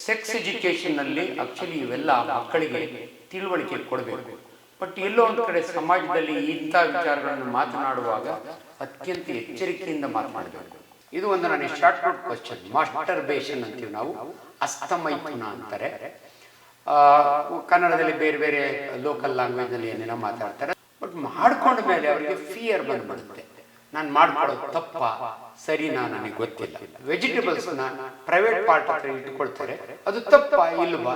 Sex ಎಜುಕೇಷನ್ನಲ್ಲಿ actually ಇವೆಲ್ಲ ಮಕ್ಕಳಿಗೆ ತಿಳುವಳಿಕೆ ಕೊಡಬೇಕು. ಬಟ್ ಎಲ್ಲೋ ಒಂದು ಕಡೆ ಸಮಾಜದಲ್ಲಿ ಇಂಥ ವಿಚಾರಗಳನ್ನು ಮಾತನಾಡುವಾಗ ಅತ್ಯಂತ ಎಚ್ಚರಿಕೆಯಿಂದ ಮಾತನಾಡಬೇಕು. ಇದು ಒಂದು ನನಗೆ ಶಾರ್ಟ್ ನೋಟ್ ಕ್ವಶನ್. ಮಾಸ್ಟರ್ಬೇಷನ್ ಅಂತೀವಿ ನಾವು, ಹಸ್ತಮೈಥುನ ಅಂತಾರೆ. ಕನ್ನಡದಲ್ಲಿ ಬೇರೆ ಬೇರೆ ಲೋಕಲ್ ಲ್ಯಾಂಗ್ವೇಜ್ನಲ್ಲಿ ಏನೇನೋ ಮಾತಾಡ್ತಾರೆ. ಬಟ್ ಮಾಡ್ಕೊಂಡ ಮೇಲೆ ಅವರಿಗೆ ಫಿಯರ್ ಬಂದ್ಬಿಡುತ್ತೆ. ನಾನು ಮಾಡ್ಕೊಳ್ಳೋದು ತಪ್ಪ ಸರಿನಾ ನನಗೆ ಗೊತ್ತಿಲ್ಲ. ವೆಜಿಟೇಬಲ್ಸ್ನ ಪ್ರೈವೇಟ್ ಪಾರ್ಟ್ ಹತ್ರ ಇಟ್ಕೊಳ್ತಾರೆ, ಅದು ತಪ್ಪ ಇಲ್ವಾ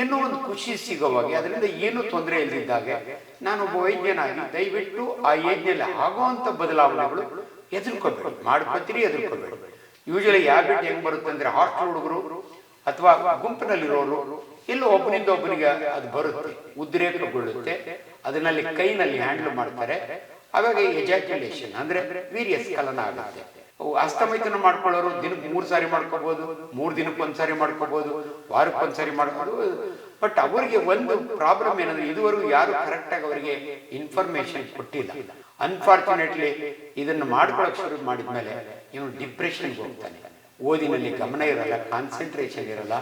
ಏನೋ ಒಂದು ಖುಷಿ ಸಿಗೋವಾಗಿ, ಅದರಿಂದ ಏನೂ ತೊಂದರೆ ಇಲ್ಲದಿದ್ದಾಗ ನಾನೊಬ್ಬ ವೈದ್ಯನಾಗಿ ದಯವಿಟ್ಟು ಆ ಏಜ್ನಲ್ಲಿ ಆಗುವಂಥ ಬದಲಾವಣೆಗಳು ಎದುರ್ಕೋಬೇಡಿ, ಮಾಡ್ಕೊತೀರಿ ಎದುರ್ಕೋಬೇಡಿ. ಯೂಶಲಿ ಹ್ಯಾಬಿಟ್ ಹೆಂಗೆ ಬರುತ್ತೆ ಅಂದರೆ, ಹಾಸ್ಟೆಲ್ ಹುಡುಗರು ಅಥವಾ ಗುಂಪಿನಲ್ಲಿರೋರು ಎಲ್ಲೋ ಒಬ್ಬನಿಂದ ಒಬ್ಬನಿಗೆ ಅದು ಬರುತ್ತೆ, ಉದ್ರೇಕಗೊಳ್ಳುತ್ತೆ, ಅದನ್ನಲ್ಲಿ ಕೈನಲ್ಲಿ ಹ್ಯಾಂಡಲ್ ಮಾಡ್ತಾರೆ. ಅವಾಗ ಎಜಾಕ್ಯುಲೇಷನ್ ಅಂದ್ರೆ ವೀರ್ಯಸ್ಖಲನ ಆಗುತ್ತೆ. ಹಸ್ತಮೈಥುನ ಮಾಡ್ಕೊಳ್ಳೋರು ದಿನಕ್ಕೆ 3 ಸಾರಿ ಮಾಡ್ಕೋಬಹುದು, 3 ದಿನಕ್ಕೆ 1 ಸಾರಿ ಮಾಡ್ಕೋಬಹುದು, ವಾರಕ್ಕೆ 1 ಸಾರಿ ಮಾಡ್ಕೋಬಹುದು. ಬಟ್ ಅವರಿಗೆ ಒಂದು ಪ್ರಾಬ್ಲಮ್ ಏನಂದ್ರೆ, ಇದುವರೆಗೂ ಯಾರು ಕರೆಕ್ಟ್ ಆಗಿ ಅವರಿಗೆ ಇನ್ಫಾರ್ಮೇಶನ್ ಕೊಟ್ಟಿಲ್ಲ. ಅನ್ಫಾರ್ಚುನೇಟ್ಲಿ ಇದನ್ನು ಮಾಡ್ಕೊಳಕ್ ಶುರು ಮಾಡಿದ್ಮೇಲೆ ಇವನು ಡಿಪ್ರೆಷನ್ಗೆ ಹೋಗ್ತಾನೆ, ಓದಿನಲ್ಲಿ ಗಮನ ಇರಲ್ಲ, ಕಾನ್ಸಂಟ್ರೇಷನ್ ಇರಲ್ಲ,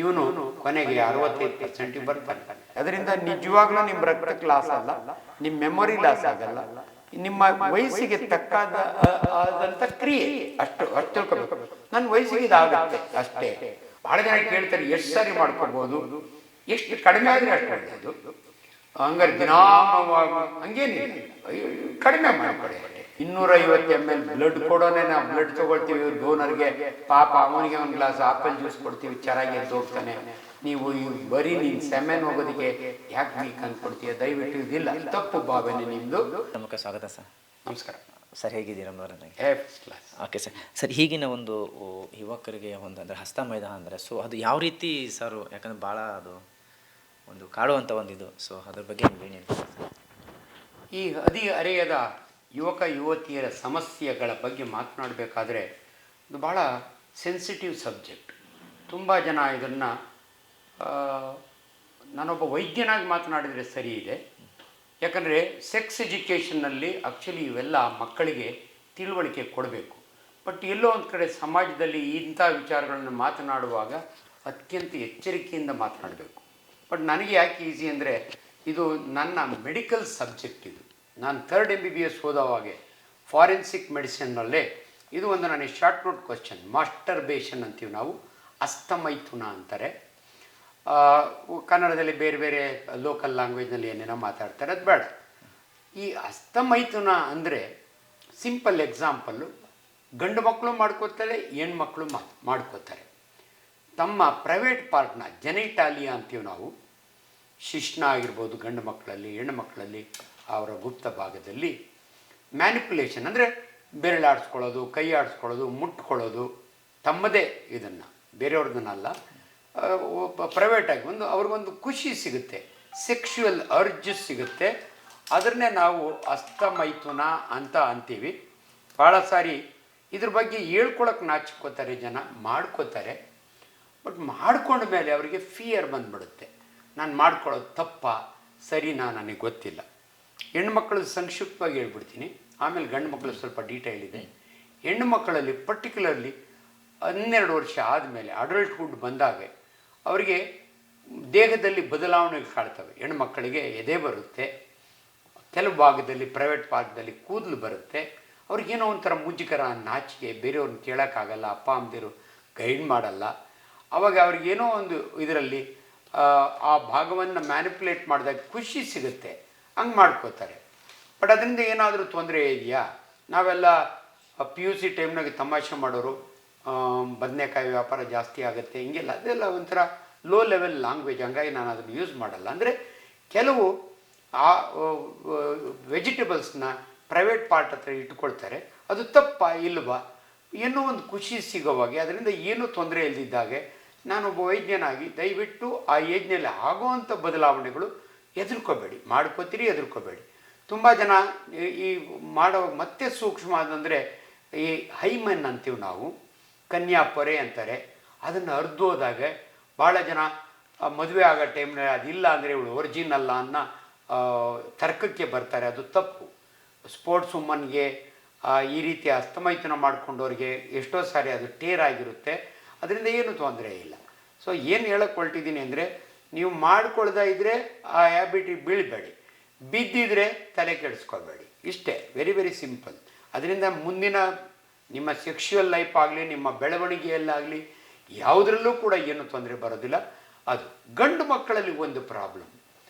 ಇವನು ಕೊನೆಗೆ 65% ಬರ್ತಾನೆ. ಅದರಿಂದ ನಿಜವಾಗ್ಲೂ ನಿಮ್ಮ ರಕ್ತಕ್ಕೆ ಲಾಸ್ ಅಲ್ಲ, ನಿಮ್ಮ ಮೆಮೊರಿ ಲಾಸ್ ಆಗಲ್ಲ, ನಿಮ್ಮ ವಯಸ್ಸಿಗೆ ತಕ್ಕಾದಂತ ಕ್ರಿಯೆ ಅಷ್ಟು ತಿಳ್ಕೊಬೇಕು. ನನ್ನ ವಯಸ್ಸಿಗೆ ಇದಾಗುತ್ತೆ ಅಷ್ಟೇ. ಬಹಳ ಜನ ಕೇಳ್ತಾರೆ ಎಷ್ಟು ಸಾರಿ ಮಾಡ್ಕೋಬಹುದು, ಎಷ್ಟು ಕಡಿಮೆ ಆದ್ರೆ ಅಷ್ಟು ಒಳ್ಳೆಯದು. ಹಂಗಾರೆ ದಿನಾ ಹಂಗೇನಿಲ್ಲ, ಕಡಿಮೆ ಮಾಡ್ಕೊಡಿ. 250 ml ಬ್ಲಡ್ ಕೊಡೋನೆ ನಾವು ಬ್ಲಡ್ ತಗೊಳ್ತೀವಿ ಡೋನರ್ಗೆ, ಪಾಪ ಅವನಿಗೆ ಒಂದು ಗ್ಲಾಸ್ ಆಪಲ್ ಜ್ಯೂಸ್ ಕೊಡ್ತೀವಿ, ಚೆನ್ನಾಗಿ ಎದ್ದು ಹೋಗ್ತಾನೆ. ನೀವು ಬರೀ ನೀನು ಸೆಮೆನ್ ಹೋಗೋದಕ್ಕೆ ಯಾಕೆ ಮಿಲ್ಕ್ ಅಂದ್ಕೊಡ್ತೀಯ? ದಯವಿಟ್ಟು ಇದಿಲ್ಲ, ತಪ್ಪು ಭಾವನೆ ನಿಮ್ಮದು. ನಮಸ್ಕಾರ, ಸ್ವಾಗತ ಸರ್. ನಮಸ್ಕಾರ ಸರ್, ಹೇಗಿದ್ದೀರಾ? First class. Okay sir. Sir, ಈಗಿನ ಒಂದು ಯುವಕರಿಗೆ ಒಂದು ಅಂದರೆ ಹಸ್ತಮೈಥುನ ಅಂದರೆ ಸೊ ಅದು ಯಾವ ರೀತಿ ಸರ್? ಯಾಕಂದರೆ ಭಾಳ ಅದು ಒಂದು ಕಾಡುವಂಥ ಒಂದು ಇದು, ಸೊ ಅದ್ರ ಬಗ್ಗೆ ಏನು? ಈ ಹದಿಹರೆಯದ ಯುವಕ ಯುವತಿಯರ ಸಮಸ್ಯೆಗಳ ಬಗ್ಗೆ ಮಾತನಾಡಬೇಕಾದ್ರೆ ಇದು ಭಾಳ ಸೆನ್ಸಿಟಿವ್ ಸಬ್ಜೆಕ್ಟ್. ತುಂಬ ಜನ ಇದನ್ನು ನಾನೊಬ್ಬ ವೈದ್ಯನಾಗಿ ಮಾತನಾಡಿದರೆ ಸರಿ ಇದೆ. ಯಾಕಂದರೆ ಸೆಕ್ಸ್ ಎಜುಕೇಷನ್ನಲ್ಲಿ ಆ್ಯಕ್ಚುಲಿ ಇವೆಲ್ಲ ಮಕ್ಕಳಿಗೆ ತಿಳುವಳಿಕೆ ಕೊಡಬೇಕು. ಬಟ್ ಎಲ್ಲೋ ಒಂದು ಕಡೆ ಸಮಾಜದಲ್ಲಿ ಇಂಥ ವಿಚಾರಗಳನ್ನು ಮಾತನಾಡುವಾಗ ಅತ್ಯಂತ ಎಚ್ಚರಿಕೆಯಿಂದ ಮಾತನಾಡಬೇಕು. ಬಟ್ ನನಗೆ ಯಾಕೆ ಈಸಿ ಅಂದರೆ, ಇದು ನನ್ನ ಮೆಡಿಕಲ್ ಸಬ್ಜೆಕ್ಟ್. ಇದು ನಾನು 3rd MBBS ಓದೋವಾಗೆ ಫಾರೆನ್ಸಿಕ್ ಮೆಡಿಸಿನ್ನಲ್ಲೇ ಇದು ಒಂದು ನನಗೆ ಶಾರ್ಟ್ ನೋಟ್ ಕ್ವಶನ್. ಮಾಸ್ಟರ್ಬೇಷನ್ ಅಂತೀವಿ ನಾವು, ಹಸ್ತಮೈಥುನ ಅಂತಾರೆ. ಕನ್ನಡದಲ್ಲಿ ಬೇರೆ ಬೇರೆ ಲೋಕಲ್ ಲ್ಯಾಂಗ್ವೇಜ್ನಲ್ಲಿ ಏನೇನೋ ಮಾತಾಡ್ತಾರೆ, ಅದು ಬೇಡ. ಈ ಹಸ್ತಮೈಥುನ ಅಂದರೆ ಸಿಂಪಲ್ ಎಕ್ಸಾಂಪಲ್ಲು, ಗಂಡು ಮಕ್ಕಳು ಮಾಡ್ಕೋತಾರೆ, ಹೆಣ್ಮಕ್ಳು ಮಾಡ್ಕೋತಾರೆ. ತಮ್ಮ ಪ್ರೈವೇಟ್ ಪಾರ್ಟ್ನ ಜೆನಿಟಾಲಿಯಾ ಅಂತೀವಿ ನಾವು, ಶಿಶ್ನ ಆಗಿರ್ಬೋದು ಗಂಡು ಮಕ್ಕಳಲ್ಲಿ, ಹೆಣ್ಣು ಮಕ್ಕಳಲ್ಲಿ ಅವರ ಗುಪ್ತ ಭಾಗದಲ್ಲಿ ಮ್ಯಾನಿಪುಲೇಷನ್ ಅಂದರೆ ಬೆರಳಾಡಿಸ್ಕೊಳ್ಳೋದು, ಕೈ ಆಡಿಸ್ಕೊಳ್ಳೋದು, ಮುಟ್ಕೊಳ್ಳೋದು, ತಮ್ಮದೇ ಇದನ್ನು, ಬೇರೆಯವ್ರದ್ದನ್ನಲ್ಲ, ಪ್ರೈವೇಟಾಗಿ ಒಂದು ಅವ್ರಿಗೊಂದು ಖುಷಿ ಸಿಗುತ್ತೆ, ಸೆಕ್ಷುವಲ್ ಅರ್ಜಸ್ ಸಿಗುತ್ತೆ. ಅದನ್ನೇ ನಾವು ಹಸ್ತಮೈಥುನ ಅಂತ ಅಂತೀವಿ. ಭಾಳ ಸಾರಿ ಇದ್ರ ಬಗ್ಗೆ ಹೇಳ್ಕೊಳಕ್ಕೆ ನಾಚಿಕೋತಾರೆ ಜನ, ಮಾಡ್ಕೋತಾರೆ. ಬಟ್ ಮಾಡ್ಕೊಂಡ ಮೇಲೆ ಅವರಿಗೆ ಫಿಯರ್ ಬಂದ್ಬಿಡುತ್ತೆ. ನಾನು ಮಾಡ್ಕೊಳ್ಳೋದು ತಪ್ಪ ಸರಿನಾ ನನಗೆ ಗೊತ್ತಿಲ್ಲ. ಹೆಣ್ಮಕ್ಳು ಸಂಕ್ಷಿಪ್ತವಾಗಿ ಹೇಳ್ಬಿಡ್ತೀನಿ, ಆಮೇಲೆ ಗಂಡು ಮಕ್ಕಳು ಸ್ವಲ್ಪ ಡೀಟೇಲ್ ಇದೆ. ಹೆಣ್ಣು ಮಕ್ಕಳಲ್ಲಿ ಪರ್ಟಿಕ್ಯುಲರ್ಲಿ 12 ವರ್ಷ ಆದಮೇಲೆ ಅಡಲ್ಟ್ಹುಡ್ ಬಂದಾಗ ಅವರಿಗೆ ದೇಹದಲ್ಲಿ ಬದಲಾವಣೆಗಳು ಕಾಡ್ತವೆ. ಹೆಣ್ಣು ಮಕ್ಕಳಿಗೆ ಎದೆ ಬರುತ್ತೆ, ಕೆಲವು ಭಾಗದಲ್ಲಿ ಪ್ರೈವೇಟ್ ಭಾಗದಲ್ಲಿ ಕೂದಲು ಬರುತ್ತೆ, ಅವ್ರಿಗೇನೋ ಒಂಥರ ಮುಜುಗರ, ನಾಚಿಕೆ, ಬೇರೆಯವ್ರನ್ನ ಕೇಳೋಕ್ಕಾಗಲ್ಲ, ಅಪ್ಪ ಅಮ್ಮದಿರು ಗೈಡ್ ಮಾಡಲ್ಲ. ಆವಾಗ ಅವ್ರಿಗೇನೋ ಒಂದು ಇದರಲ್ಲಿ ಆ ಭಾಗವನ್ನು ಮ್ಯಾನಿಪುಲೇಟ್ ಮಾಡಿದಾಗ ಖುಷಿ ಸಿಗುತ್ತೆ, ಹಂಗೆ ಮಾಡ್ಕೋತಾರೆ. ಬಟ್ ಅದರಿಂದ ಏನಾದರೂ ತೊಂದರೆ ಇದೆಯಾ? ನಾವೆಲ್ಲ PUC ಟೈಮ್ನಾಗೆ ತಮಾಷೆ ಮಾಡೋರು, ಬದನೆಕಾಯಿ ವ್ಯಾಪಾರ ಜಾಸ್ತಿ ಆಗುತ್ತೆ ಹಿಂಗೆಲ್ಲ, ಅದೆಲ್ಲ ಒಂಥರ ಲೋ ಲೆವೆಲ್ ಲ್ಯಾಂಗ್ವೇಜ್, ಹಂಗಾಗಿ ನಾನು ಅದನ್ನು ಯೂಸ್ ಮಾಡಲ್ಲ. ಅಂದರೆ ಕೆಲವು ಆ ವೆಜಿಟೇಬಲ್ಸ್ನ ಪ್ರೈವೇಟ್ ಪಾರ್ಟ್ ಹತ್ರ ಇಟ್ಕೊಳ್ತಾರೆ, ಅದು ತಪ್ಪ ಇಲ್ವಾ ಏನೋ ಒಂದು ಖುಷಿ ಸಿಗೋವಾಗಿ, ಅದರಿಂದ ಏನೂ ತೊಂದರೆ ಇಲ್ಲದಿದ್ದಾಗೆ ನಾನೊಬ್ಬ ವೈದ್ಯನಾಗಿ ದಯವಿಟ್ಟು ಆ ಏಜ್ನಲ್ಲಿ ಆಗುವಂಥ ಬದಲಾವಣೆಗಳು ಎದುರ್ಕೋಬೇಡಿ, ಮಾಡ್ಕೋತೀರಿ ಎದುರ್ಕೋಬೇಡಿ. ತುಂಬ ಜನ ಈ ಮಾಡೋ ಮತ್ತೆ ಸೂಕ್ಷ್ಮ ಅದಂದರೆ ಈ ಹೈಮನ್ ಅಂತೀವಿ ನಾವು, ಕನ್ಯಾಪೊರೆ ಅಂತಾರೆ, ಅದನ್ನು ಅರ್ಧೋದಾಗ ಭಾಳ ಜನ ಮದುವೆ ಆಗೋ ಟೈಮ್ನಲ್ಲಿ ಅದಿಲ್ಲ ಅಂದರೆ ಇವಳು ಒರಿಜಿನಲ್ಲ ಅನ್ನೋ ತರ್ಕಕ್ಕೆ ಬರ್ತಾರೆ. ಅದು ತಪ್ಪು. ಸ್ಪೋರ್ಟ್ಸ್ ವುಮನ್ಗೆ ಈ ರೀತಿ ಹಸ್ತಮೈಥುನ ಮಾಡ್ಕೊಂಡವ್ರಿಗೆ ಎಷ್ಟೋ ಸಾರಿ ಅದು ಟೇರ್ ಆಗಿರುತ್ತೆ, ಅದರಿಂದ ಏನೂ ತೊಂದರೆ ಇಲ್ಲ. ಸೊ ಏನು ಹೇಳಕ್ಕೆ ಹೊರಟಿದ್ದೀನಿ ಅಂದರೆ, ನೀವು ಮಾಡ್ಕೊಳ್ತಾ ಇದ್ದರೆ ಆ ಹ್ಯಾಬಿಟಿಗೆ ಬೀಳಬೇಡಿ, ಬಿದ್ದಿದ್ರೆ ತಲೆ ಕೆಡಿಸ್ಕೋಬೇಡಿ. ಇಷ್ಟೇ, ವೆರಿ ವೆರಿ ಸಿಂಪಲ್. ಅದರಿಂದ ಮುಂದಿನ ನಿಮ್ಮ ಸೆಕ್ಷುವಲ್ ಲೈಫ್ ಆಗಲಿ, ನಿಮ್ಮ ಬೆಳವಣಿಗೆಯಲ್ಲಾಗಲಿ ಯಾವುದರಲ್ಲೂ ಕೂಡ ಏನು ತೊಂದರೆ ಬರೋದಿಲ್ಲ. ಅದು ಗಂಡು ಮಕ್ಕಳಲ್ಲಿ ಒಂದು ಪ್ರಾಬ್ಲಮ್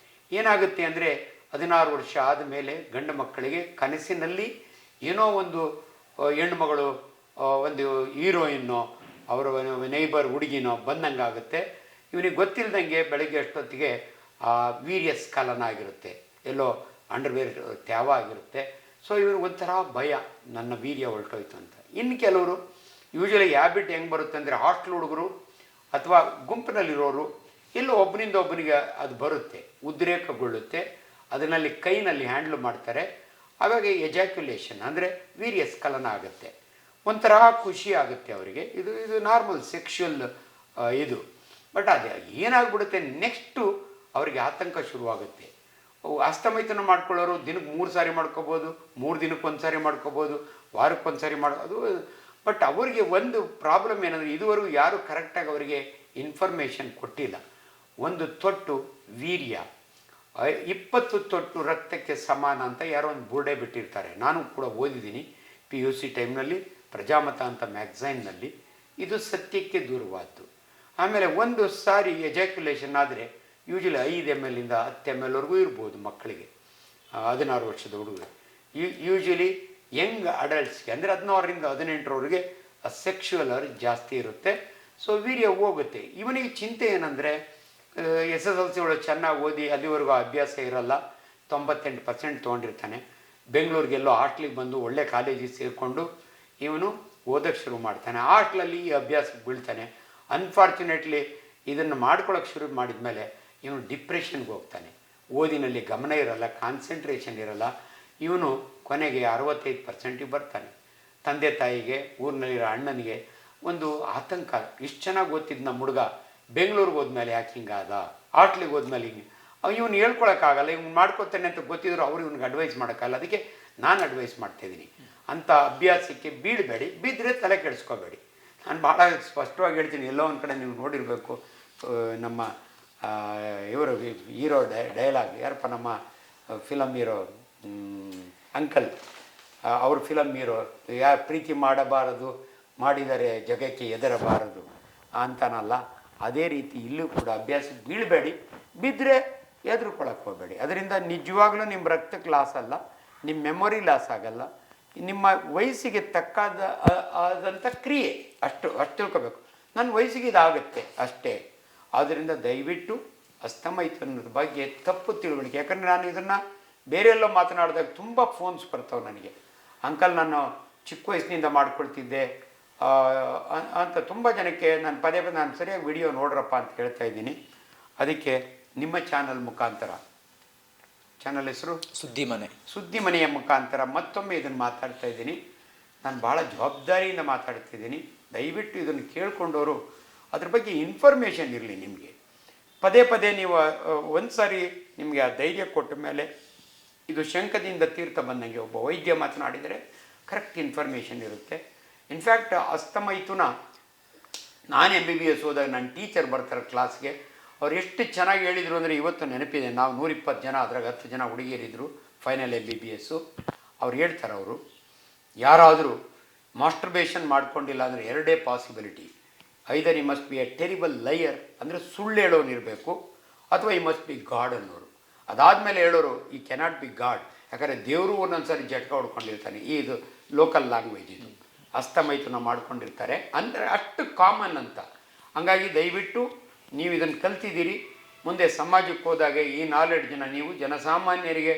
ಏನಾಗುತ್ತೆ ಅಂದರೆ, 16 ವರ್ಷ ಆದಮೇಲೆ ಗಂಡು ಮಕ್ಕಳಿಗೆ ಕನಸಿನಲ್ಲಿ ಏನೋ ಒಂದು ಹೆಣ್ಣುಮಗಳು, ಒಂದು ಹೀರೋಯಿನ್ನೋ ಅವರ ನೈಬರ್ ಹುಡುಗಿನೋ ಬಂದಂಗಾಗುತ್ತೆ. ಇವನಿಗೆ ಗೊತ್ತಿಲ್ಲದಂಗೆ ಬೆಳಗ್ಗೆ ಅಷ್ಟೊತ್ತಿಗೆ ವೀರ್ಯ ಸ್ಖಲನ ಆಗಿರುತ್ತೆ, ಎಲ್ಲೋ ಅಂಡರ್ವೇರ್ ತ್ಯಾವ ಆಗಿರುತ್ತೆ. ಸೊ ಇವ್ರಿಗೆ ಒಂಥರ ಭಯ, ನನ್ನ ವೀರ್ಯ ಹೊರಟೋಯ್ತು ಅಂತ. ಇನ್ನು ಕೆಲವರು ಯೂಶ್ವಲಿ ಹ್ಯಾಬಿಟ್ ಹೆಂಗೆ ಬರುತ್ತೆ ಅಂದರೆ, ಹಾಸ್ಟೆಲ್ ಹುಡುಗರು ಅಥವಾ ಗುಂಪಿನಲ್ಲಿರೋರು ಎಲ್ಲೋ ಒಬ್ಬನಿಂದ ಒಬ್ಬನಿಗೆ ಅದು ಬರುತ್ತೆ, ಉದ್ರೇಕಗೊಳ್ಳುತ್ತೆ, ಅದರಲ್ಲಿ ಕೈನಲ್ಲಿ ಹ್ಯಾಂಡ್ಲ್ ಮಾಡ್ತಾರೆ. ಆವಾಗ ಎಜಾಕ್ಯುಲೇಷನ್ ಅಂದರೆ ವೀರ್ಯ ಸ್ಖಲನ ಆಗುತ್ತೆ, ಒಂಥರ ಖುಷಿ ಆಗುತ್ತೆ ಅವರಿಗೆ. ಇದು ನಾರ್ಮಲ್ ಸೆಕ್ಷುವಲ್ ಇದು. ಬಟ್ ಅದೇ ಏನಾಗ್ಬಿಡುತ್ತೆ, ನೆಕ್ಸ್ಟು ಅವರಿಗೆ ಆತಂಕ ಶುರುವಾಗುತ್ತೆ. ಹಸ್ತಮೈಥುನ ಮಾಡ್ಕೊಳ್ಳೋರು ದಿನಕ್ಕೆ 3 ಸಾರಿ ಮಾಡ್ಕೋಬೋದು, 3 ದಿನಕ್ಕೆ 1 ಸಾರಿ ಮಾಡ್ಕೋಬೋದು, ವಾರಕ್ಕೆ 1 ಸಾರಿ ಅದು. ಬಟ್ ಅವರಿಗೆ ಒಂದು ಪ್ರಾಬ್ಲಮ್ ಏನಂದರೆ, ಇದುವರೆಗೂ ಯಾರು ಕರೆಕ್ಟಾಗಿ ಅವರಿಗೆ ಇನ್ಫಾರ್ಮೇಷನ್ ಕೊಟ್ಟಿಲ್ಲ. ಒಂದು ತೊಟ್ಟು ವೀರ್ಯ 20 ತೊಟ್ಟು ರಕ್ತಕ್ಕೆ ಸಮಾನ ಅಂತ ಯಾರೋ ಒಂದು ಬೋರ್ಡೇ ಬಿಟ್ಟಿರ್ತಾರೆ. ನಾನು ಕೂಡ ಓದಿದ್ದೀನಿ PUC ಟೈಮ್ನಲ್ಲಿ, ಪ್ರಜಾಮತ ಅಂತ ಮ್ಯಾಗ್ಝೈನ್ನಲ್ಲಿ. ಇದು ಸತ್ಯಕ್ಕೆ ದೂರವಾದ್ದು. ಆಮೇಲೆ ಒಂದು ಸಾರಿ ಎಜಾಕ್ಯುಲೇಷನ್ ಆದರೆ ಯೂಶ್ವಲಿ 5 ml ಇಂದ 10 ml ವರೆಗೂ ಇರ್ಬೋದು ಮಕ್ಕಳಿಗೆ, 16 ವರ್ಷದ ಹುಡುಗರು. ಯೂಶ್ವಲಿ ಯಂಗ್ ಅಡಲ್ಟ್ಸ್ಗೆ ಅಂದರೆ 16ರಿಂದ 18ರವರೆಗೆ ಸೆಕ್ಷುವಲ್ ಅರ್ಜ್ ಜಾಸ್ತಿ ಇರುತ್ತೆ. ಸೊ ವೀರ್ಯ ಹೋಗುತ್ತೆ. ಇವನಿಗೆ ಚಿಂತೆ ಏನಂದರೆ, SSLC ಒಳಗೆ ಚೆನ್ನಾಗಿ ಓದಿ ಅಲ್ಲಿವರೆಗೂ ಅಭ್ಯಾಸ ಇರಲ್ಲ, 98% ತೊಗೊಂಡಿರ್ತಾನೆ. ಬೆಂಗಳೂರಿಗೆಲ್ಲೋ ಹಾಸ್ಟ್ಲಿಗೆ ಬಂದು ಒಳ್ಳೆ ಕಾಲೇಜಿಗೆ ಸೇರಿಕೊಂಡು ಇವನು ಓದೋಕ್ಕೆ ಶುರು ಮಾಡ್ತಾನೆ. ಹಾಸ್ಟ್ಲಲ್ಲಿ ಈ ಅಭ್ಯಾಸಕ್ಕೆ ಬೀಳ್ತಾನೆ. ಅನ್ಫಾರ್ಚುನೇಟ್ಲಿ ಇದನ್ನು ಮಾಡ್ಕೊಳ್ಳೋಕೆ ಶುರು ಮಾಡಿದ ಮೇಲೆ ಇವನು ಡಿಪ್ರೆಷನ್ಗೆ ಹೋಗ್ತಾನೆ. ಓದಿನಲ್ಲಿ ಗಮನ ಇರಲ್ಲ, ಕಾನ್ಸಂಟ್ರೇಷನ್ ಇರಲ್ಲ. ಇವನು ಕೊನೆಗೆ 65%ಗೆ ಬರ್ತಾನೆ. ತಂದೆ ತಾಯಿಗೆ, ಊರಿನಲ್ಲಿರೋ ಅಣ್ಣನಿಗೆ ಒಂದು ಆತಂಕ. ಇಷ್ಟು ಚೆನ್ನಾಗಿ ಓದ್ತಿದ್ದು ನಮ್ಮ ಹುಡುಗ ಬೆಂಗಳೂರಿಗೆ ಹೋದ್ಮೇಲೆ ಯಾಕೆ ಹಿಂಗಾದ, ಹಾಸ್ಟ್ಲಿಗೆ ಹೋದ್ಮೇಲೆ ಹಿಂಗೆ. ಇವನು ಹೇಳ್ಕೊಳಕ್ಕಾಗಲ್ಲ, ಇವ್ನು ಮಾಡ್ಕೊತಾನೆ ಅಂತ ಗೊತ್ತಿದ್ರು ಅವ್ರು ಇವ್ನಿಗೆ ಅಡ್ವೈಸ್ ಮಾಡೋಕ್ಕಾಗಲ್ಲ. ಅದಕ್ಕೆ ನಾನು ಅಡ್ವೈಸ್ ಮಾಡ್ತಾಯಿದ್ದೀನಿ, ಅಂಥ ಅಭ್ಯಾಸಕ್ಕೆ ಬೀಳಬೇಡಿ, ಬಿದ್ದರೆ ತಲೆ ಕೆಡಿಸ್ಕೋಬೇಡಿ. ನಾನು ಭಾಳ ಸ್ಪಷ್ಟವಾಗಿ ಹೇಳ್ತೀನಿ. ಎಲ್ಲೋ ಒಂದು ಕಡೆ ನೀವು ನೋಡಿರಬೇಕು, ನಮ್ಮ ಇವರು ಹೀರೋ ಡೈಲಾಗ್ ಯಾರಪ್ಪ, ನಮ್ಮ ಫಿಲಮ್ ಹೀರೋ ಅಂಕಲ್, ಅವ್ರ ಫಿಲಮ್ ಹೀರೋ, ಪ್ರೀತಿ ಮಾಡಬಾರದು, ಮಾಡಿದರೆ ಜಗಕ್ಕೆ ಎದರಬಾರದು ಅಂತಾನಲ್ಲ, ಅದೇ ರೀತಿ ಇಲ್ಲೂ ಕೂಡ ಅಭ್ಯಾಸಕ್ಕೆ ಬೀಳಬೇಡಿ, ಬಿದ್ದರೆ ಎದುರುಕೊಳ್ಳಕ್ಕೆ ಹೋಗಬೇಡಿ. ಅದರಿಂದ ನಿಜವಾಗ್ಲೂ ನಿಮ್ಮ ರಕ್ತಕ್ಕೆ ಲಾಸ್ ಅಲ್ಲ, ನಿಮ್ಮ ಮೆಮೊರಿ ಲಾಸ್ ಆಗಲ್ಲ, ನಿಮ್ಮ ವಯಸ್ಸಿಗೆ ತಕ್ಕಾದ ಆದಂಥ ಕ್ರಿಯೆ ಅಷ್ಟು ತಿಳ್ಕೊಬೇಕು. ನನ್ನ ವಯಸ್ಸಿಗೆ ಇದಾಗುತ್ತೆ ಅಷ್ಟೇ. ಆದ್ದರಿಂದ ದಯವಿಟ್ಟು ಹಸ್ತಮೈಥುನದ ಬಗ್ಗೆ ತಪ್ಪು ತಿಳುವಳಿಕೆ, ಯಾಕಂದರೆ ನಾನು ಇದನ್ನು ಬೇರೆಲ್ಲೋ ಮಾತನಾಡಿದಾಗ ತುಂಬ ಫೋನ್ಸ್ ಬರ್ತಾವೆ ನನಗೆ, ಅಂಕಲ್ ನಾನು ಚಿಕ್ಕ ವಯಸ್ಸಿನಿಂದ ಮಾಡ್ಕೊಳ್ತಿದ್ದೆ ಅಂತ ತುಂಬ ಜನಕ್ಕೆ ನಾನು ಪದೇ ನಾನು ಸರಿಯಾಗಿ ವಿಡಿಯೋ ನೋಡ್ರಪ್ಪ ಅಂತ ಹೇಳ್ತಾ ಇದ್ದೀನಿ. ಅದಕ್ಕೆ ನಿಮ್ಮ ಚಾನಲ್ ಮುಖಾಂತರ, ಚಾನಲ್ ಹೆಸರು ಸುದ್ದಿ ಮನೆಯ ಮುಖಾಂತರ ಮತ್ತೊಮ್ಮೆ ಇದನ್ನು ಮಾತಾಡ್ತಾ ಇದ್ದೀನಿ. ನಾನು ಭಾಳ ಜವಾಬ್ದಾರಿಯಿಂದ ಮಾತಾಡ್ತಿದ್ದೀನಿ. ದಯವಿಟ್ಟು ಇದನ್ನು ಕೇಳಿಕೊಂಡವರು ಅದ್ರ ಬಗ್ಗೆ ಇನ್ಫಾರ್ಮೇಷನ್ ಇರಲಿ ನಿಮಗೆ. ಪದೇ ಪದೇ ನೀವು ಒಂದು ಸಾರಿ ನಿಮಗೆ ಆ ಧೈರ್ಯ ಕೊಟ್ಟ ಮೇಲೆ, ಇದು ಶಂಕದಿಂದ ತೀರ್ಥ ಬಂದಂಗೆ ಒಬ್ಬ ವೈದ್ಯ ಮಾತನಾಡಿದರೆ ಕರೆಕ್ಟ್ ಇನ್ಫಾರ್ಮೇಷನ್ ಇರುತ್ತೆ. ಇನ್ಫ್ಯಾಕ್ಟ್ ಹಸ್ತಮೈಥುನ ನಾನು MBBS ಹೋದಾಗ ನನ್ನ ಟೀಚರ್ ಬರ್ತಾರೆ ಕ್ಲಾಸ್ಗೆ, ಅವ್ರು ಎಷ್ಟು ಚೆನ್ನಾಗಿ ಹೇಳಿದರು ಅಂದರೆ ಇವತ್ತು ನೆನಪಿದೆ. ನಾವು 120 ಜನ, ಅದ್ರಾಗ 10 ಜನ ಹುಡುಗಿಯರಿದ್ದರು ಫೈನಲ್ MBBS. ಅವ್ರು ಹೇಳ್ತಾರೆ, ಅವರು ಯಾರಾದರೂ ಮಾಸ್ಟರ್ಬೇಷನ್ ಮಾಡ್ಕೊಂಡಿಲ್ಲ ಅಂದರೆ 2 ಪಾಸಿಬಿಲಿಟಿ. ಐದರ್ ಈ ಮಸ್ಟ್ ಬಿ ಎ ಟೆರಿಬಲ್ ಲೈಯರ್, ಅಂದರೆ ಸುಳ್ಳು ಹೇಳೋನಿರಬೇಕು, ಅಥವಾ ಈ ಮಸ್ಟ್ ಬಿ ಗಾಡ್ ಅನ್ನೋರು. ಅದಾದಮೇಲೆ ಹೇಳೋರು ಈ ಕೆನಾಟ್ ಬಿ ಗಾಡ್, ಯಾಕಂದರೆ ದೇವರು ಒಂದೊಂದು ಸಾರಿ ಜಟ್ಕ ಹೊಡ್ಕೊಂಡಿರ್ತಾನೆ. ಇದು ಲೋಕಲ್ ಲ್ಯಾಂಗ್ವೇಜ್, ಇದು ಹಸ್ತಮೈಥುನ ಮಾಡ್ಕೊಂಡಿರ್ತಾರೆ ಅಂದರೆ ಅಷ್ಟು ಕಾಮನ್ ಅಂತ. ಹಂಗಾಗಿ ದಯವಿಟ್ಟು ನೀವು ಇದನ್ನು ಕಲ್ತಿದ್ದೀರಿ, ಮುಂದೆ ಸಮಾಜಕ್ಕೆ ಹೋದಾಗ ಈ ನಾಲೆಡ್ಜನ್ನ ನೀವು ಜನಸಾಮಾನ್ಯರಿಗೆ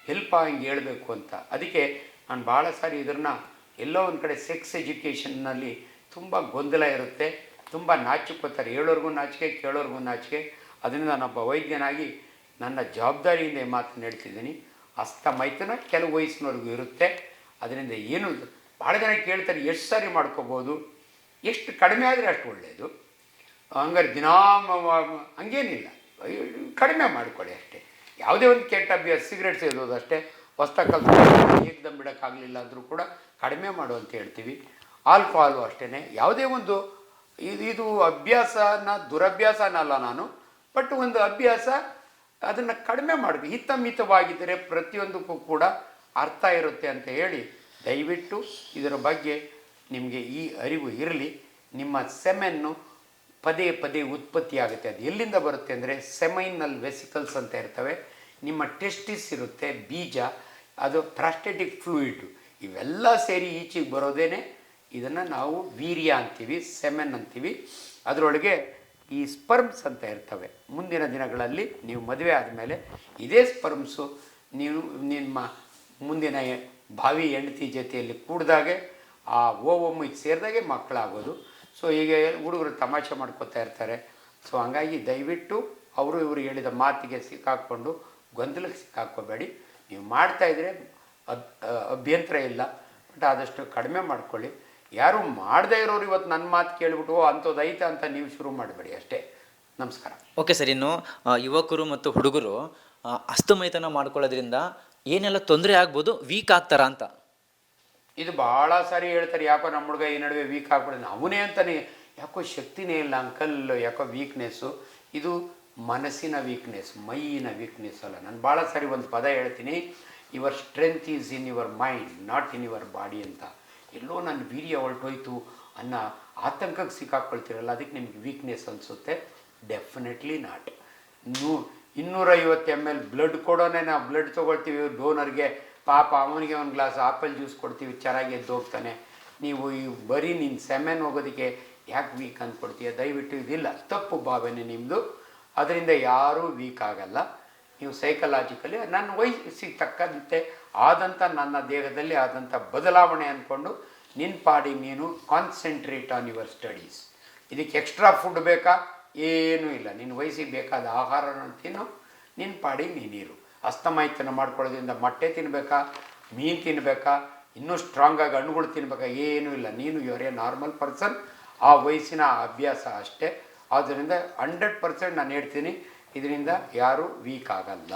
ಹೆಲ್ಪ್ ಆಗಂಗೆ ಹೇಳಬೇಕು ಅಂತ. ಅದಕ್ಕೆ ನಾನು ಭಾಳ ಸಾರಿ ಇದನ್ನು ಎಲ್ಲೋ ಒಂದು ಕಡೆ ಸೆಕ್ಸ್ ಎಜುಕೇಷನ್ನಲ್ಲಿ ತುಂಬ ಗೊಂದಲ ಇರುತ್ತೆ, ತುಂಬ ನಾಚಿಕೋತಾರೆ. ಹೇಳೋರ್ಗೂ ನಾಚಿಕೆ, ಕೇಳೋರ್ಗೂ ನಾಚಿಕೆ. ಅದರಿಂದ ನಾನೊಬ್ಬ ವೈದ್ಯನಾಗಿ ನನ್ನ ಜವಾಬ್ದಾರಿಯಿಂದ ಈ ಮಾತನ್ನು ಹೇಳ್ತಿದ್ದೀನಿ. ಹಸ್ತಮೈಥುನ ಕೆಲವು ವಯಸ್ಸಿನವರೆಗೂ ಇರುತ್ತೆ. ಅದರಿಂದ ಏನು ಭಾಳ ಜನ ಕೇಳ್ತಾರೆ, ಎಷ್ಟು ಸಾರಿ ಮಾಡ್ಕೋಬೋದು, ಎಷ್ಟು ಕಡಿಮೆ ಆದರೆ ಅಷ್ಟು ಒಳ್ಳೆಯದು. ಹಂಗಾರೆ ದಿನಾ ಹಂಗೇನಿಲ್ಲ, ಕಡಿಮೆ ಮಾಡ್ಕೊಳ್ಳಿ ಅಷ್ಟೇ. ಯಾವುದೇ ಒಂದು ಕೆಟ್ಟ ಅಭ್ಯಾಸ, ಸಿಗರೇಟ್ ಸೇದೋದು ಅಷ್ಟೇ, ಹೊಸ್ದಾಗಿ ಕಲ್ತು ಏಕದಮ್ ಬಿಡೋಕ್ಕಾಗಲಿಲ್ಲ ಅಂದರೂ ಕೂಡ ಕಡಿಮೆ ಮಾಡು ಅಂತ ಹೇಳ್ತೀವಿ. ಆಲ್ಕೋಹಾಲು ಅಷ್ಟೇ. ಯಾವುದೇ ಒಂದು ಇದು ಅಭ್ಯಾಸನ ದುರಭ್ಯಾಸನಲ್ಲ ನಾನು, ಬಟ್ ಒಂದು ಅಭ್ಯಾಸ, ಅದನ್ನು ಕಡಿಮೆ ಮಾಡಬೇಕು. ಹಿತಮಿತವಾಗಿದ್ದರೆ ಪ್ರತಿಯೊಂದಕ್ಕೂ ಕೂಡ ಅರ್ಥ ಇರುತ್ತೆ ಅಂತ ಹೇಳಿ ದಯವಿಟ್ಟು ಇದರ ಬಗ್ಗೆ ನಿಮಗೆ ಈ ಅರಿವು ಇರಲಿ. ನಿಮ್ಮ ಸೆಮೆನ್ನು ಪದೇ ಪದೇ ಉತ್ಪತ್ತಿ ಆಗುತ್ತೆ. ಅದು ಎಲ್ಲಿಂದ ಬರುತ್ತೆ ಅಂದರೆ ಸೆಮೈನಲ್ ವೆಸಿಕಲ್ಸ್ ಅಂತ ಇರ್ತವೆ. ನಿಮ್ಮ ಟೆಸ್ಟಿಸ್ ಇರುತ್ತೆ, ಬೀಜ, ಅದು ಪ್ರಾಸ್ಟೆಟಿಕ್ ಫ್ಲೂಯಿಡ್, ಇವೆಲ್ಲ ಸೇರಿ ಈಚೆಗೆ ಬರೋದೇನೆ ಇದನ್ನು ನಾವು ವೀರ್ಯ ಅಂತೀವಿ, ಸೆಮೆನ್ ಅಂತೀವಿ. ಅದರೊಳಗೆ ಈ ಸ್ಪರ್ಮ್ಸ್ ಅಂತ ಇರ್ತವೆ. ಮುಂದಿನ ದಿನಗಳಲ್ಲಿ ನೀವು ಮದುವೆ ಆದಮೇಲೆ ಇದೇ ಸ್ಪರ್ಮ್ಸು ನೀವು ನಿಮ್ಮ ಮುಂದಿನ ಭಾವಿ ಹೆಂಡತಿ ಜೊತೆಯಲ್ಲಿ ಕೂಡಿದಾಗೆ ಆ ಓವಮ್ ಇದು ಸೇರಿದಾಗೆ ಮಕ್ಕಳಾಗೋದು. ಸೊ ಈಗ ಹುಡುಗರು ತಮಾಷೆ ಮಾಡ್ಕೋತಾ ಇರ್ತಾರೆ. ಸೊ ಹಂಗಾಗಿ ದಯವಿಟ್ಟು ಅವರು ಇವರು ಹೇಳಿದ ಮಾತಿಗೆ ಸಿಕ್ಕಾಕ್ಕೊಂಡು ಗೊಂದಲಕ್ಕೆ ಸಿಕ್ಕಾಕ್ಕೋಬೇಡಿ. ನೀವು ಮಾಡ್ತಾಯಿದ್ರೆ ಅಭ್ಯಂತರ ಇಲ್ಲ, ಬಟ್ ಆದಷ್ಟು ಕಡಿಮೆ ಮಾಡ್ಕೊಳ್ಳಿ. ಯಾರು ಮಾಡದೇ ಇರೋರು ಇವತ್ತು ನನ್ನ ಮಾತು ಕೇಳಿಬಿಟ್ಟು ಅಂಥದ್ದು ಐತೆ ಅಂತ ನೀವು ಶುರು ಮಾಡಬೇಡಿ ಅಷ್ಟೇ. ನಮಸ್ಕಾರ. ಓಕೆ ಸರ್, ಇನ್ನು ಯುವಕರು ಮತ್ತು ಹುಡುಗರು ಹಸ್ತಮೈಥುನ ಮಾಡ್ಕೊಳ್ಳೋದ್ರಿಂದ ಏನೆಲ್ಲ ತೊಂದರೆ ಆಗ್ಬೋದು, ವೀಕ್ ಆಗ್ತಾರಾ ಅಂತ? ಇದು ಭಾಳ ಸಾರಿ ಹೇಳ್ತಾರೆ, ಯಾಕೋ ನಮ್ಮ ಹುಡುಗ ಈ ನಡುವೆ ವೀಕ್ ಆಗ್ಬಿಡೋದು, ಅವನೇ ಅಂತಾನೆ, ಯಾಕೋ ಶಕ್ತಿನೇ ಇಲ್ಲ ಅಂಕಲ್, ಯಾಕೋ ವೀಕ್ನೆಸ್ಸು. ಇದು ಮನಸ್ಸಿನ ವೀಕ್ನೆಸ್, ಮೈಯಿನ ವೀಕ್ನೆಸ್ ಅಲ್ಲ. ನಾನು ಭಾಳ ಸಾರಿ ಒಂದು ಪದ ಹೇಳ್ತೀನಿ, your strength is in your mind, not in your body ಅಂತ. ಎಲ್ಲೋ ನನ್ನ ವೀರ್ಯ ಹೊರಟೋಯ್ತು ಅನ್ನೋ ಆತಂಕಕ್ಕೆ ಸಿಕ್ಕಾಕೊಳ್ತಿರಲ್ಲ, ಅದಕ್ಕೆ ನಿಮ್ಗೆ ವೀಕ್ನೆಸ್ ಅನಿಸುತ್ತೆ. Definitely not. 250 ml ಬ್ಲಡ್ ಕೊಡೋನೆ ನಾವು ಬ್ಲಡ್ ತೊಗೊಳ್ತೀವಿ ಡೋನರ್ಗೆ, ಪಾಪ ಅವನಿಗೆ ಒಂದು ಗ್ಲಾಸ್ ಆಪಲ್ ಜ್ಯೂಸ್ ಕೊಡ್ತೀವಿ, ಚೆನ್ನಾಗಿ ಎದ್ದು ಹೋಗ್ತಾನೆ. ನೀವು ಈ ಬರೀ ನಿನ್ನ ಸೆಮೆನ್ ಹೋಗೋದಕ್ಕೆ ಯಾಕೆ ವೀಕ್ ಅಂದ್ಕೊಡ್ತೀಯ? ದಯವಿಟ್ಟು ಇದಿಲ್ಲ, ತಪ್ಪು ಭಾವನೆ ನಿಮ್ಮದು. ಅದರಿಂದ ಯಾರೂ ವೀಕ್ ಆಗಲ್ಲ. ನೀವು ಸೈಕಲಾಜಿಕಲಿ ನನ್ನ ವಯಸ್ಸಿಗೆ ತಕ್ಕಂತೆ ಆದಂಥ ನನ್ನ ದೇಹದಲ್ಲಿ ಆದಂಥ ಬದಲಾವಣೆ ಅಂದ್ಕೊಂಡು ನಿನ್ನ ಪಾಡಿ ನೀನು ಕಾನ್ಸಂಟ್ರೇಟ್ ಆನ್ ಯುವರ್ ಸ್ಟಡೀಸ್. ಇದಕ್ಕೆ ಎಕ್ಸ್ಟ್ರಾ ಫುಡ್ ಬೇಕಾ? ಏನೂ ಇಲ್ಲ. ನಿನ್ನ ವಯಸ್ಸಿಗೆ ಬೇಕಾದ ಆಹಾರನ ತಿನ್ನು, ನಿನ್ನ ಪಾಡಿ ನೀರು. ಹಸ್ತಮೈಥುನ ಮಾಡ್ಕೊಳ್ಳೋದ್ರಿಂದ ಮೊಟ್ಟೆ ತಿನ್ನಬೇಕಾ, ಮೀನು ತಿನ್ನಬೇಕಾ, ಇನ್ನೂ ಸ್ಟ್ರಾಂಗಾಗಿ ಹಣ್ಣುಗಳು ತಿನ್ನಬೇಕಾ? ಏನೂ ಇಲ್ಲ. ನೀನು ಯುವರ್ ಎ ನಾರ್ಮಲ್ ಪರ್ಸನ್. ಆ ವಯಸ್ಸಿನ ಅಭ್ಯಾಸ ಅಷ್ಟೇ. ಆದ್ದರಿಂದ 100% ನಾನು ಹೇಳ್ತೀನಿ, ಇದರಿಂದ ಯಾರೂ ವೀಕ್ ಆಗಲ್ಲ.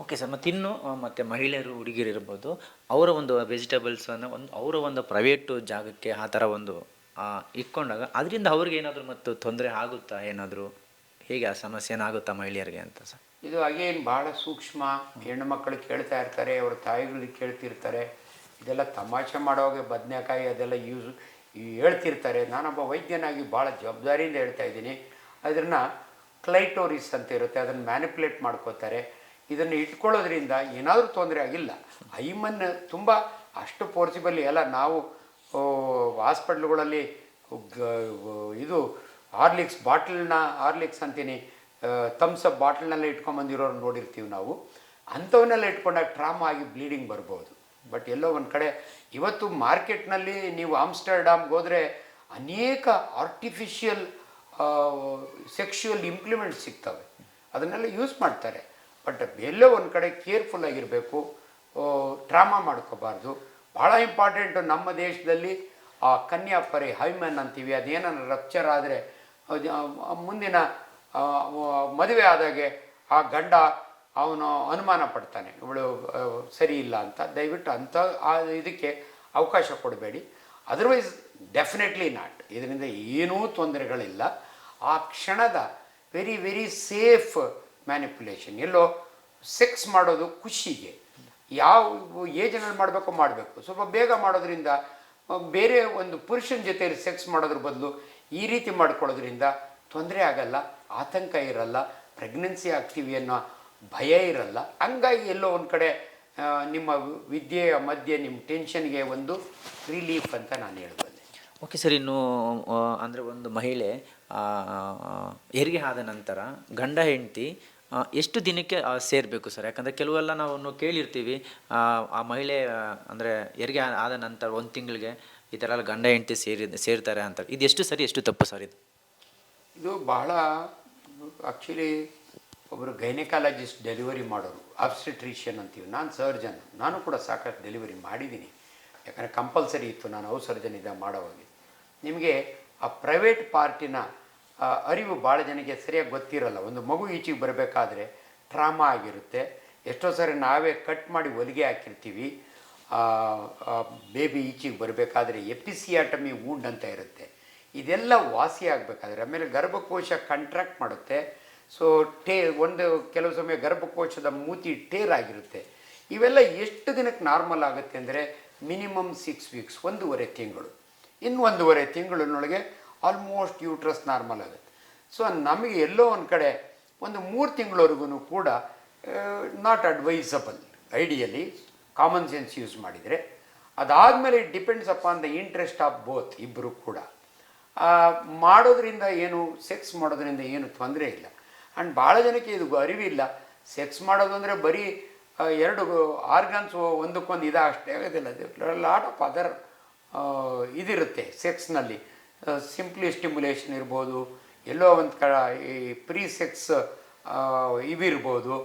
ಓಕೆ ಸರ್, ಮತ್ತು ಇನ್ನು ಮತ್ತು ಮಹಿಳೆಯರು, ಹುಡುಗಿರು ಇರ್ಬೋದು, ಅವರ ಒಂದು ವೆಜಿಟೇಬಲ್ಸನ್ನು ಅವರ ಒಂದು ಪ್ರೈವೇಟು ಜಾಗಕ್ಕೆ ಆ ಥರ ಒಂದು ಇಟ್ಕೊಂಡಾಗ ಅದರಿಂದ ಅವ್ರಿಗೆ ಏನಾದರೂ ಮತ್ತು ತೊಂದರೆ ಆಗುತ್ತಾ? ಏನಾದರೂ ಹೇಗೆ ಆ ಸಮಸ್ಯೆ ಏನಾಗುತ್ತಾ ಮಹಿಳೆಯರಿಗೆ ಅಂತ ಸರ್? ಇದು ಅಗೇನ್ ಭಾಳ ಸೂಕ್ಷ್ಮ. ಹೆಣ್ಣು ಮಕ್ಕಳು ಕೇಳ್ತಾ ಇರ್ತಾರೆ, ಅವ್ರ ತಾಯಿಗಳಿಗೆ ಕೇಳ್ತಿರ್ತಾರೆ. ಇದೆಲ್ಲ ತಮಾಷೆ ಮಾಡೋವಾಗ ಬದನೆಕಾಯಿ ಅದೆಲ್ಲ ಹೇಳ್ತಿರ್ತಾರೆ. ನಾನೊಬ್ಬ ವೈದ್ಯನಾಗಿ ಭಾಳ ಜವಾಬ್ದಾರಿಯಿಂದ ಹೇಳ್ತಾ ಇದ್ದೀನಿ. ಅದನ್ನು ಕ್ಲೈಟೋರಿಸ್ ಅಂತ ಇರುತ್ತೆ, ಅದನ್ನು ಮ್ಯಾನಿಪುಲೇಟ್ ಮಾಡ್ಕೋತಾರೆ. ಇದನ್ನು ಇಟ್ಕೊಳ್ಳೋದ್ರಿಂದ ಏನಾದರೂ ತೊಂದರೆ ಆಗಿಲ್ಲ. ಐಮನ್ ತುಂಬ ಅಷ್ಟು ಪೋರ್ಸಿಬಲ್ ಎಲ್ಲ. ನಾವು ಹಾಸ್ಪಿಟ್ಲ್ಗಳಲ್ಲಿ ಇದು ಹಾರ್ಲಿಕ್ಸ್ ಅಂತೀನಿ, ಥಮ್ಸಪ್ ಬಾಟ್ಲ್ನೆಲ್ಲ ಇಟ್ಕೊಂಬಂದಿರೋರು ನೋಡಿರ್ತೀವಿ ನಾವು. ಅಂಥವನ್ನೆಲ್ಲ ಇಟ್ಕೊಂಡಾಗ ಟ್ರಾಮಾ ಆಗಿ ಬ್ಲೀಡಿಂಗ್ ಬರ್ಬೋದು. ಬಟ್ ಎಲ್ಲೋ ಒಂದು ಕಡೆ ಇವತ್ತು ಮಾರ್ಕೆಟ್ನಲ್ಲಿ ನೀವು ಆಮ್ಸ್ಟರ್ಡಾಮ್ಗೆ ಹೋದರೆ ಅನೇಕ ಆರ್ಟಿಫಿಷಿಯಲ್ ಸೆಕ್ಷುವಲ್ ಇಂಪ್ಲಿಮೆಂಟ್ಸ್ ಸಿಗ್ತವೆ, ಅದನ್ನೆಲ್ಲ ಯೂಸ್ ಮಾಡ್ತಾರೆ. ಬಟ್ ಎಲ್ಲೋ ಒಂದು ಕಡೆ ಕೇರ್ಫುಲ್ ಆಗಿರಬೇಕು, ಟ್ರಾಮಾ ಮಾಡ್ಕೋಬಾರ್ದು. ಭಾಳ ಇಂಪಾರ್ಟೆಂಟು. ನಮ್ಮ ದೇಶದಲ್ಲಿ ಆ ಕನ್ಯಾಪರಿ ಹೈಮನ್ ಅಂತೀವಿ, ಅದೇನನ್ನ ರಪ್ಚರ್ ಆದರೆ ಮುಂದಿನ ಮದುವೆ ಆದಾಗೆ ಆ ಗಂಡ ಅವನು ಅನುಮಾನ ಪಡ್ತಾನೆ, ಇವಳು ಸರಿ ಇಲ್ಲ ಅಂತ. ದಯವಿಟ್ಟು ಅಂಥ ಇದಕ್ಕೆ ಅವಕಾಶ ಕೊಡಬೇಡಿ. Otherwise definitely not. ಇದರಿಂದ ಏನೂ ತೊಂದರೆಗಳಿಲ್ಲ. ಆ ಕ್ಷಣದ ವೆರಿ ವೆರಿ ಸೇಫ್ ಮ್ಯಾನಿಪುಲೇಷನ್. ಎಲ್ಲೋ ಸೆಕ್ಸ್ ಮಾಡೋದು ಖುಷಿಗೆ, ಯಾವ ಏಜನಲ್ಲಿ ಮಾಡಬೇಕು ಮಾಡಬೇಕು. ಸ್ವಲ್ಪ ಬೇಗ ಮಾಡೋದ್ರಿಂದ, ಬೇರೆ ಒಂದು ಪುರುಷನ ಜೊತೆಯಲ್ಲಿ ಸೆಕ್ಸ್ ಮಾಡೋದ್ರ ಬದಲು ಈ ರೀತಿ ಮಾಡ್ಕೊಳ್ಳೋದ್ರಿಂದ ತೊಂದರೆ ಆಗಲ್ಲ, ಆತಂಕ ಇರಲ್ಲ, ಪ್ರೆಗ್ನೆನ್ಸಿ ಆಗ್ತೀವಿ ಅನ್ನೋ ಭಯ ಇರಲ್ಲ. ಹಂಗಾಗಿ ಎಲ್ಲೋ ಒಂದು ಕಡೆ ನಿಮ್ಮ ವಿದ್ಯೆಯ ಮಧ್ಯೆ ನಿಮ್ಮ ಟೆನ್ಷನ್ಗೆ ಒಂದು ರಿಲೀಫ್ ಅಂತ ನಾನು ಹೇಳ್ಬೋದು. ಓಕೆ ಸರ್, ಇನ್ನು ಅಂದರೆ ಒಂದು ಮಹಿಳೆ ಹೆರಿಗೆ ಆದ ನಂತರ ಗಂಡ ಹೆಂಡತಿ ಎಷ್ಟು ದಿನಕ್ಕೆ ಸೇರಬೇಕು ಸರ್? ಯಾಕಂದರೆ ಕೆಲವೆಲ್ಲ ನಾವು ಕೇಳಿರ್ತೀವಿ, ಆ ಮಹಿಳೆ ಅಂದರೆ ಹೆರಿಗೆ ಆದ ನಂತರ 1 ತಿಂಗಳಿಗೆ ಈ ಥರ ಎಲ್ಲ ಗಂಡ ಹೆಂಡತಿ ಸೇರ್ತಾರೆ ಅಂತ. ಇದು ಎಷ್ಟು ಸರಿ, ಎಷ್ಟು ತಪ್ಪು ಸರ್? ಇದು ಬಹಳ ಆ್ಯಕ್ಚುಲಿ ಒಬ್ಬರು ಗೈನಕಾಲಜಿಸ್ಟ್ ಡೆಲಿವರಿ ಮಾಡೋರು, ಆಬ್ಸ್ಟೆಟ್ರಿಷಿಯನ್ ಅಂತೀವಿ. ನಾನು ಸರ್ಜನ್, ನಾನು ಕೂಡ ಸಾಕಷ್ಟು ಡೆಲಿವರಿ ಮಾಡಿದ್ದೀನಿ. ಯಾಕಂದರೆ ಕಂಪಲ್ಸರಿ ಇತ್ತು, ನಾನು ಹೌಸ್ ಸರ್ಜನ್ ಇದ್ದಾಗ ಮಾಡೋವಾಗಿ. ನಿಮಗೆ ಆ ಪ್ರೈವೇಟ್ ಪಾರ್ಟಿನ ಅರಿವು ಭಾಳ ಜನಕ್ಕೆ ಸರಿಯಾಗಿ ಗೊತ್ತಿರಲ್ಲ. ಒಂದು ಮಗು ಈಚೆಗೆ ಬರಬೇಕಾದ್ರೆ ಟ್ರಾಮಾ ಆಗಿರುತ್ತೆ. ಎಷ್ಟೋ ಸರಿ ನಾವೇ ಕಟ್ ಮಾಡಿ ಹೊಲಿಗೆ ಹಾಕಿರ್ತೀವಿ. ಬೇಬಿ ಈಚೆಗೆ ಬರಬೇಕಾದ್ರೆ ಎಪಿಸಿಯಾಟಮಿ ವೂಂಡ್ ಅಂತ ಇರುತ್ತೆ. ಇದೆಲ್ಲ ವಾಸಿ ಆಗಬೇಕಾದ್ರೆ ಆಮೇಲೆ ಗರ್ಭಕೋಶ ಕಂಟ್ರಾಕ್ಟ್ ಮಾಡುತ್ತೆ. ಸೊ ಕೆಲವು ಸಮಯ ಗರ್ಭಕೋಶದ ಮೂತಿ ಟೇರ್ ಆಗಿರುತ್ತೆ. ಇವೆಲ್ಲ ಎಷ್ಟು ದಿನಕ್ಕೆ ನಾರ್ಮಲ್ ಆಗುತ್ತೆ ಅಂದರೆ ಮಿನಿಮಮ್ 6 ವೀಕ್ಸ್, 1.5 ತಿಂಗಳು. ಇನ್ನು 1.5 ತಿಂಗಳಿನೊಳಗೆ ಆಲ್ಮೋಸ್ಟ್ ಯೂಟ್ರಸ್ ನಾರ್ಮಲ್ ಆಗುತ್ತೆ. ಸೊ ನಮಗೆ ಎಲ್ಲೋ ಒಂದು ಕಡೆ ಒಂದು 3 ತಿಂಗಳವರೆಗೂ ಕೂಡ not advisable ideally, common sense use ಮಾಡಿದರೆ. ಅದಾದಮೇಲೆ it depends upon the interest of both, ಇಬ್ಬರು ಕೂಡ. ಮಾಡೋದ್ರಿಂದ ಸೆಕ್ಸ್ ಮಾಡೋದ್ರಿಂದ ಏನು ತೊಂದರೆ ಇಲ್ಲ. ಆ್ಯಂಡ್ ಭಾಳ ಜನಕ್ಕೆ ಇದು ಅರಿವಿಲ್ಲ. ಸೆಕ್ಸ್ ಮಾಡೋದು ಅಂದರೆ ಬರೀ 2 ಆರ್ಗನ್ಸ್ ಒಂದಕ್ಕೊಂದು ಅಷ್ಟೇ ಆಗೋದಿಲ್ಲ. ಲಾಟ್ ಆಫ್ ಅದರ್ ಇದಿರುತ್ತೆ ಸೆಕ್ಸ್ನಲ್ಲಿ. ಸಿಂಪ್ಲಿ ಸ್ಟಿಮ್ಯುಲೇಷನ್ ಇರ್ಬೋದು, ಎಲ್ಲೋ ಒಂದು ಈ ಪ್ರೀ ಸೆಕ್ಸ್ ಇವಿರ್ಬೋದು,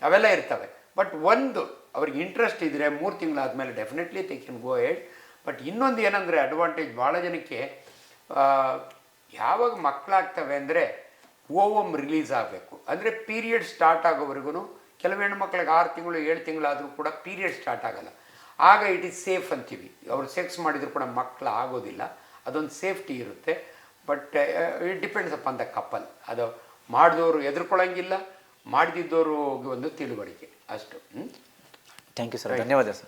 ಅವೆಲ್ಲ ಇರ್ತವೆ. ಬಟ್ ಅವ್ರಿಗೆ ಇಂಟ್ರೆಸ್ಟ್ ಇದ್ದರೆ 3 ತಿಂಗಳಾದಮೇಲೆ definitely they can go ahead. But ಇನ್ನೊಂದು ಏನಂದರೆ ಅಡ್ವಾಂಟೇಜ್, ಭಾಳ ಜನಕ್ಕೆ ಯಾವಾಗ ಮಕ್ಕಳಾಗ್ತವೆ ಅಂದರೆ ಓವಮ್ ರಿಲೀಸ್ ಆಗಬೇಕು. ಅಂದರೆ ಪೀರಿಯಡ್ ಸ್ಟಾರ್ಟ್ ಆಗೋವರೆಗೂ ಕೆಲವು ಹೆಣ್ಮಕ್ಳಿಗೆ 6 ತಿಂಗಳು 7 ತಿಂಗಳಾದರೂ ಕೂಡ ಪೀರಿಯಡ್ ಸ್ಟಾರ್ಟ್ ಆಗಲ್ಲ. ಆಗ ಇಟ್ ಈಸ್ ಸೇಫ್ ಅಂತೀವಿ. ಅವರು ಸೆಕ್ಸ್ ಮಾಡಿದರೂ ಕೂಡ ಮಕ್ಕಳು ಆಗೋದಿಲ್ಲ, ಅದೊಂದು ಸೇಫ್ಟಿ ಇರುತ್ತೆ. But it depends upon the couple. ಅದು ಮಾಡಿದವರು ಎದುರ್ಕೊಳ್ಳೋಂಗಿಲ್ಲ, ಮಾಡದಿದ್ದವರು ಒಂದು ತಿಳುವಳಿಕೆ ಅಷ್ಟು. ಥ್ಯಾಂಕ್ ಯು ಸರ್, ಧನ್ಯವಾದ ಸರ್.